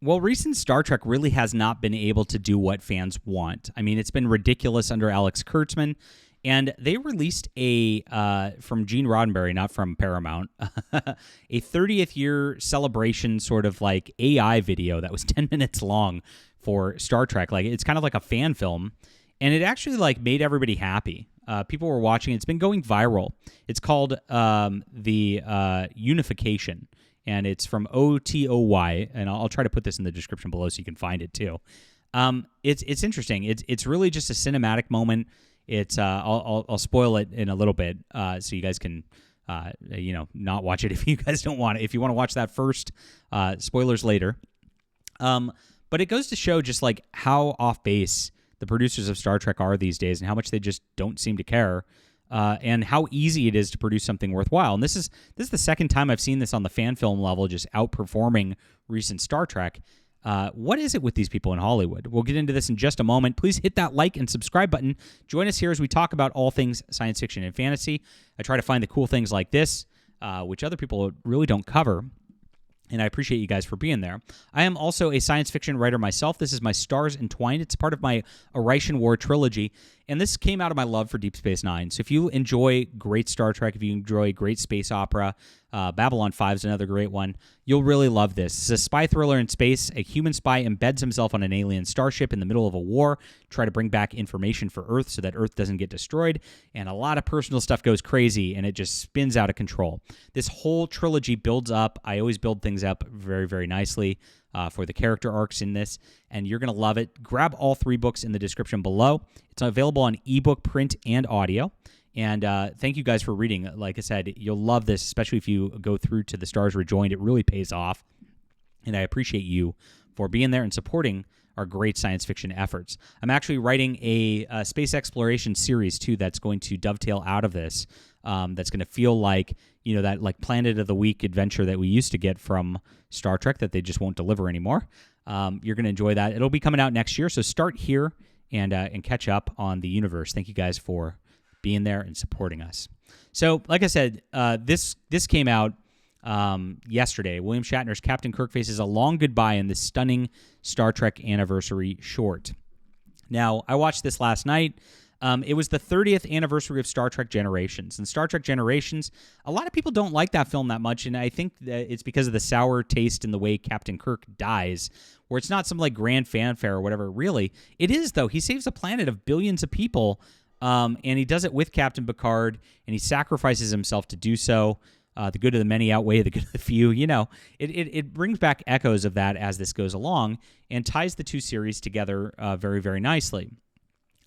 Well, recent Star Trek really has not been able to do what fans want. I mean, it's been ridiculous under Alex Kurtzman, and they released from Gene Roddenberry, not from Paramount, a 30th year celebration sort of like AI video that was 10 minutes long for Star Trek. Like, it's kind of like a fan film, and it actually like made everybody happy. People were watching. It's been going viral. It's called the Unification. And it's from OTOY, and I'll try to put this in the description below so you can find it too. It's interesting. It's really just a cinematic moment. It's I'll spoil it in a little bit so you guys can not watch it if you guys don't want it. If you want to watch that first, spoilers later. But it goes to show just like how off base the producers of Star Trek are these days, and how much they just don't seem to care. And how easy it is to produce something worthwhile. And this is the second time I've seen this on the fan film level, just outperforming recent Star Trek. What is it with these people in Hollywood? We'll get into this in just a moment. Please hit that like and subscribe button. Join us here as we talk about all things science fiction and fantasy. I try to find the cool things like this, which other people really don't cover. And I appreciate you guys for being there. I am also a science fiction writer myself. This is my Stars Entwined. It's part of my Oration War trilogy. And this came out of my love for Deep Space Nine. So if you enjoy great Star Trek, if you enjoy great space opera, Babylon 5 is another great one, you'll really love this. It's a spy thriller in space. A human spy embeds himself on an alien starship in the middle of a war, try to bring back information for Earth so that Earth doesn't get destroyed. And a lot of personal stuff goes crazy, and it just spins out of control. This whole trilogy builds up. I always build things up very, very nicely for the character arcs in this, and you're going to love it. Grab all 3 books in the description below. It's available on ebook, print, and audio. And thank you guys for reading. Like I said, you'll love this, especially if you go through to the Stars Rejoined. It really pays off, and I appreciate you for being there and supporting our great science fiction efforts. I'm actually writing a space exploration series, too, that's going to dovetail out of this. That's going to feel like, that like Planet of the Week adventure that we used to get from Star Trek that they just won't deliver anymore. You're going to enjoy that. It'll be coming out next year, so start here and catch up on the universe. Thank you guys for being there and supporting us. So, like I said, this came out yesterday. William Shatner's Captain Kirk faces a long goodbye in this stunning Star Trek anniversary short. Now, I watched this last night. It was the 30th anniversary of Star Trek Generations. And Star Trek Generations, a lot of people don't like that film that much, and I think that it's because of the sour taste in the way Captain Kirk dies, where it's not some like grand fanfare or whatever. Really, it is, though. He saves a planet of billions of people, and he does it with Captain Picard, and he sacrifices himself to do so. The good of the many outweigh the good of the few. It brings back echoes of that as this goes along and ties the two series together very, very nicely.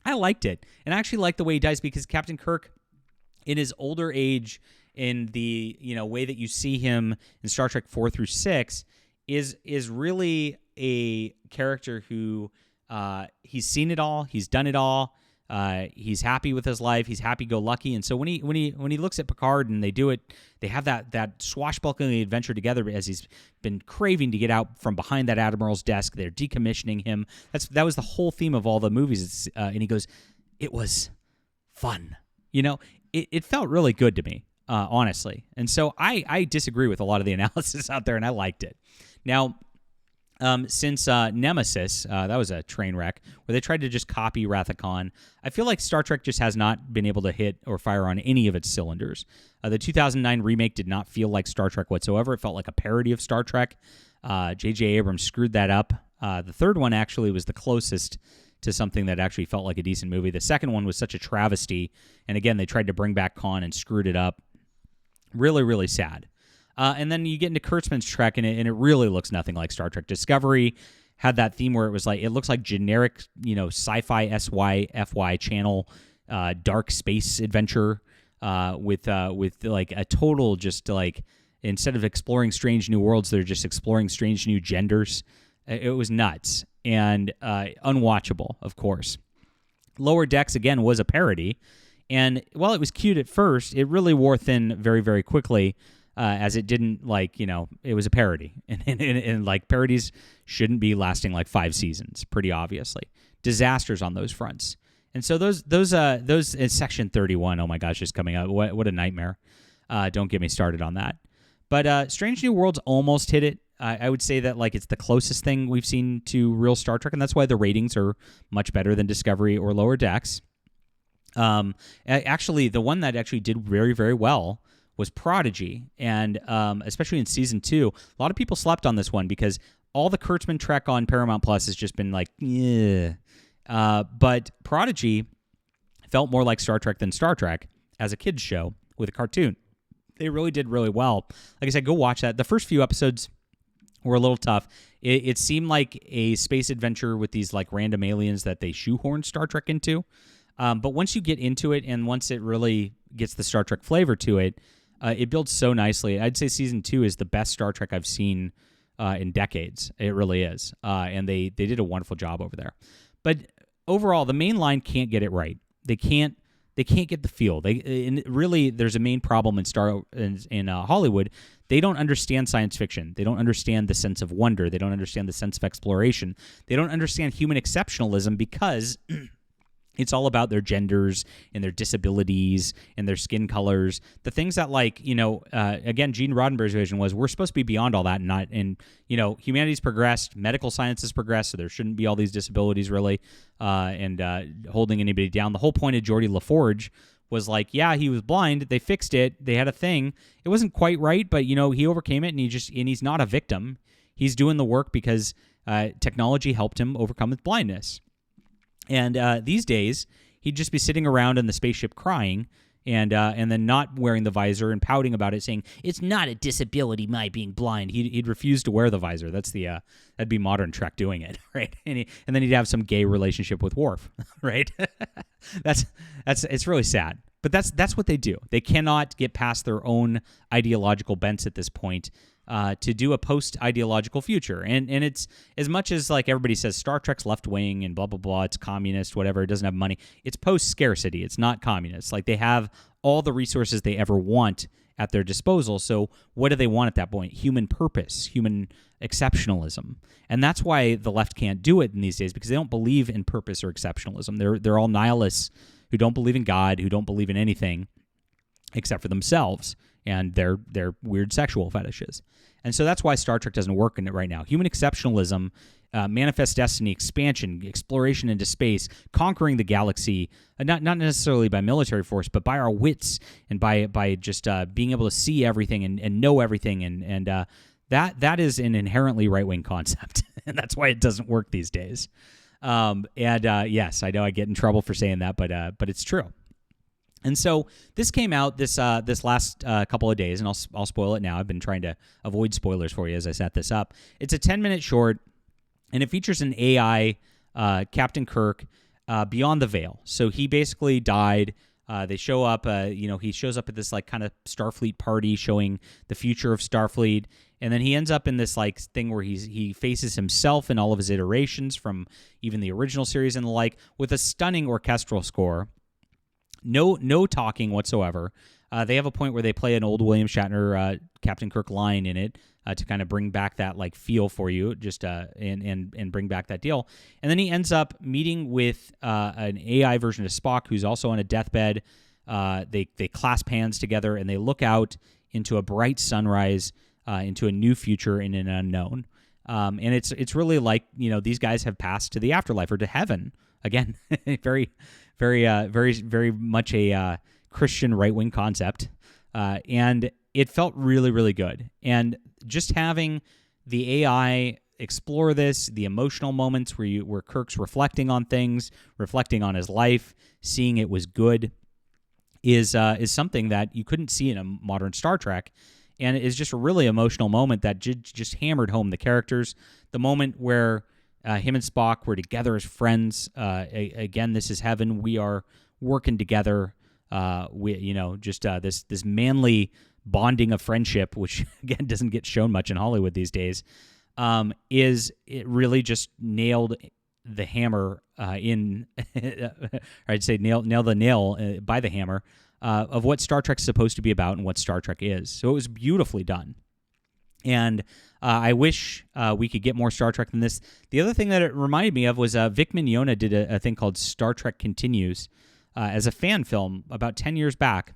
I liked it, and I actually like the way he dies because Captain Kirk, in his older age, in the way that you see him in Star Trek 4 through 6, is really a character who he's seen it all, he's done it all. He's happy with his life. He's happy-go-lucky, and so when he looks at Picard and they do it, they have that swashbuckling adventure together as he's been craving to get out from behind that admiral's desk. They're decommissioning him. That was the whole theme of all the movies. And he goes, "It was fun." It felt really good to me, honestly. And so I disagree with a lot of the analysis out there, and I liked it. Now, since Nemesis, that was a train wreck, where they tried to just copy Wrath of Khan, I feel like Star Trek just has not been able to hit or fire on any of its cylinders. The 2009 remake did not feel like Star Trek whatsoever. It felt like a parody of Star Trek. J.J. Abrams screwed that up. The third one actually was the closest to something that actually felt like a decent movie. The second one was such a travesty, and again, they tried to bring back Khan and screwed it up. Really, really sad. And then you get into Kurtzman's Trek, and it really looks nothing like Star Trek. Discovery had that theme where it looks like generic, sci-fi SYFY channel, dark space adventure, with like a total just like, instead of exploring strange new worlds, they're just exploring strange new genders. It was nuts and unwatchable, of course. Lower Decks again was a parody, and while it was cute at first, it really wore thin very, very quickly. As it didn't it was a parody, and like parodies shouldn't be lasting like 5 seasons, pretty obviously. Disasters on those fronts, and so those Section 31, oh my gosh, is coming out. What a nightmare! Don't get me started on that. But Strange New Worlds almost hit it. I would say that like it's the closest thing we've seen to real Star Trek, and that's why the ratings are much better than Discovery or Lower Decks. Actually, the one that actually did very, very well was Prodigy, and especially in season 2, a lot of people slept on this one because all the Kurtzman Trek on Paramount Plus has just been like, yeah. But Prodigy felt more like Star Trek than Star Trek as a kids show with a cartoon. They really did really well. Like I said, go watch that. The first few episodes were a little tough. It seemed like a space adventure with these like random aliens that they shoehorned Star Trek into. But once you get into it and once it really gets the Star Trek flavor to it, it builds so nicely. I'd say season 2 is the best Star Trek I've seen in decades. It really is. And they did a wonderful job over there. But overall, the main line can't get it right. They can't get the feel. Really, there's a main problem in Hollywood. They don't understand science fiction. They don't understand the sense of wonder. They don't understand the sense of exploration. They don't understand human exceptionalism because it's all about their genders and their disabilities and their skin colors. The things that, like, again, Gene Roddenberry's vision was we're supposed to be beyond all that, and humanity's progressed, medical science has progressed, so there shouldn't be all these disabilities really, and holding anybody down. The whole point of Geordie LaForge was like, yeah, he was blind. They fixed it. They had a thing. It wasn't quite right, but he overcame it, and he's not a victim. He's doing the work because technology helped him overcome his blindness. And these days, he'd just be sitting around in the spaceship crying and then not wearing the visor and pouting about it, saying, it's not a disability, my being blind. He'd refuse to wear the visor. That's that'd be modern Trek doing it, right? And then he'd have some gay relationship with Worf, right? It's really sad. But that's what they do. They cannot get past their own ideological bents at this point to do a post-ideological future. And it's, as much as like everybody says Star Trek's left-wing and blah, blah, blah, it's communist, whatever, it doesn't have money, it's post-scarcity. It's not communist. Like, they have all the resources they ever want at their disposal. So what do they want at that point? Human purpose, human exceptionalism. And that's why the left can't do it in these days, because they don't believe in purpose or exceptionalism. They're all nihilists who don't believe in God, who don't believe in anything except for themselves and their weird sexual fetishes. And so that's why Star Trek doesn't work in it right now. Human exceptionalism, manifest destiny, expansion, exploration into space, conquering the galaxy, not necessarily by military force, but by our wits and by just being able to see everything and know everything. And that is an inherently right-wing concept. And that's why it doesn't work these days. Yes, I know I get in trouble for saying that, but it's true. And so this came out this last couple of days, and I'll spoil it now. I've been trying to avoid spoilers for you as I set this up. It's a 10-minute short, and it features an AI Captain Kirk beyond the veil. So he basically died. They show up. He shows up at this like kind of Starfleet party showing the future of Starfleet, and then he ends up in this like thing where he faces himself in all of his iterations from even the original series and the like, with a stunning orchestral score. No talking whatsoever. They have a point where they play an old William Shatner Captain Kirk line in it to kind of bring back that like feel for you, just and bring back that deal. And then he ends up meeting with an AI version of Spock who's also on a deathbed. They clasp hands together and they look out into a bright sunrise, into a new future in an unknown. And it's really like, these guys have passed to the afterlife or to heaven. Again, very, very, very much a Christian right-wing concept. And it felt really, really good. And just having the AI explore this, the emotional moments where Kirk's reflecting on things, reflecting on his life, seeing it was good, is something that you couldn't see in a modern Star Trek. And it is just a really emotional moment that just hammered home the characters. The moment where him and Spock were together as friends. Again, this is heaven. We are working together. This manly bonding of friendship, which again doesn't get shown much in Hollywood these days. It really just nailed the hammer I'd say nail the nail by the hammer of what Star Trek's supposed to be about and what Star Trek is. So it was beautifully done. And I wish we could get more Star Trek than this. The other thing that it reminded me of was Vic Mignogna did a thing called Star Trek Continues as a fan film about 10 years back.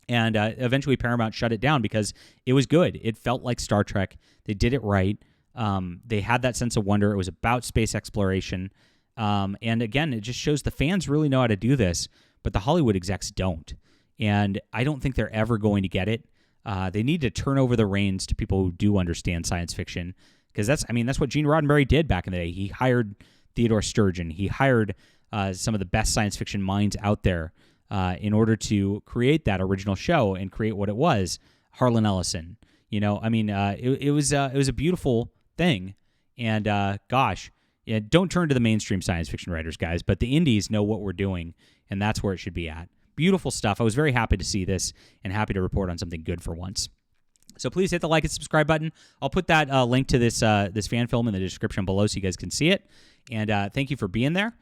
And eventually Paramount shut it down because it was good. It felt like Star Trek. They did it right. They had that sense of wonder. It was about space exploration. And again, it just shows the fans really know how to do this, but the Hollywood execs don't. And I don't think they're ever going to get it. They need to turn over the reins to people who do understand science fiction, because that's what Gene Roddenberry did back in the day. He hired Theodore Sturgeon. He hired some of the best science fiction minds out there in order to create that original show and create what it was. Harlan Ellison, it was a beautiful thing. And don't turn to the mainstream science fiction writers, guys, but the indies know what we're doing, and that's where it should be at. Beautiful stuff. I was very happy to see this and happy to report on something good for once. So please hit the like and subscribe button. I'll put that link to this fan film in the description below so you guys can see it. And thank you for being there.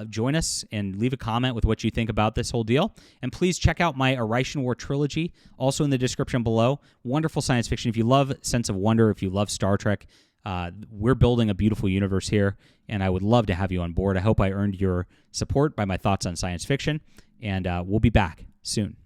Join us and leave a comment with what you think about this whole deal. And please check out my Arroz War trilogy, also in the description below. Wonderful science fiction. If you love sense of wonder, if you love Star Trek, we're building a beautiful universe here, and I would love to have you on board. I hope I earned your support by my thoughts on science fiction, and we'll be back soon.